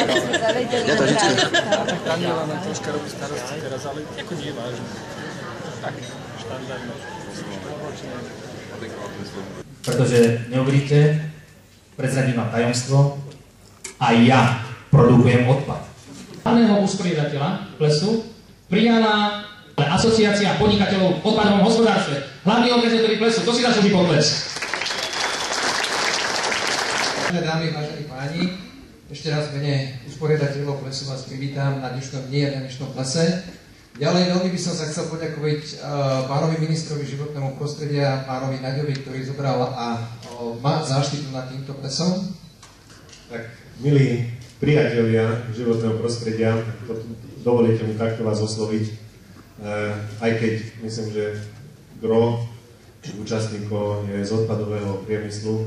Ja to vždycky. Daniela nám troška robí starosti teraz, ale ako nie je vážne. Tak, štandardne. Pretože neuveríte, prezradím vám tajomstvo, aj ja produkujem odpad. Hlavného usporiadateľa plesu prijala Asociácia podnikateľov v odpadovom hospodárstve. Hlavný organizátor plesu, to si zaslúži potlesk. Dámy, vážení páni, ešte raz v mene usporiadateľov plesu vás privítam na dnešnom dni a na dnešnom plese. Ďalej veľmi by som sa chcel poďakovať pánovi ministrovi životného prostredia, pánovi Naďovi, ktorý zobral a má záštitu nad týmto plesom. Tak, milí priatelia životného prostredia, dovolíte mi takto vás osloviť, aj keď myslím, že gro účastníkov je z odpadového priemyslu.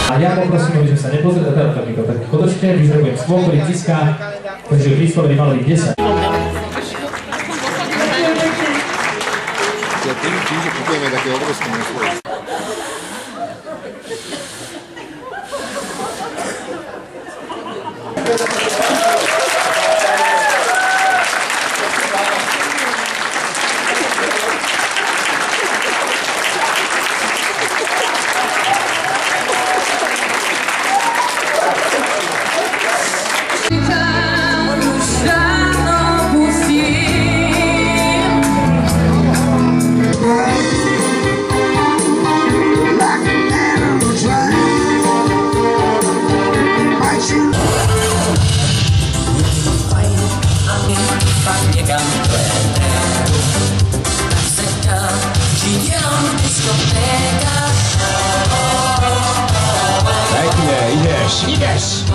A ja poprosím, aby sme sa nepozerali, tak chodočte, vyzrebujem stôl, ktorý tiská, takže príslovene malo byť 10. Ja tým, že kupujeme také obrovské množstvo. Ideš.